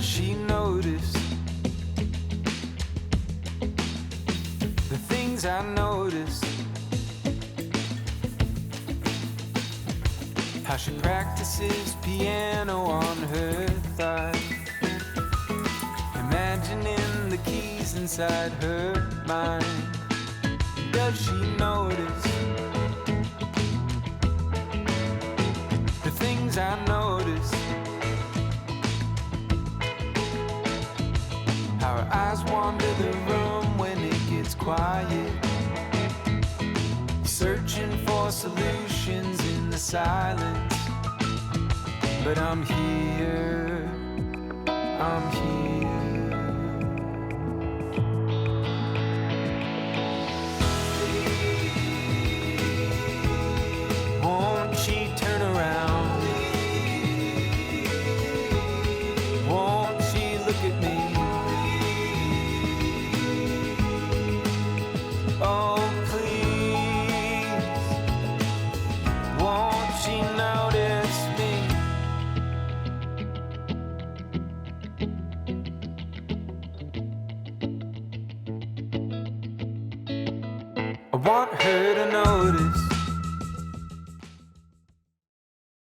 Does she notice the things I notice? How she practices piano on her thigh, imagining the keys inside her mind. Does she notice the things I notice? How her eyes wander the room when it gets quiet, searching for solutions in the silence. But I'm here, I'm here. Won't she turn around? Won't she look at me? Oh, please, won't she notice me? I want her to notice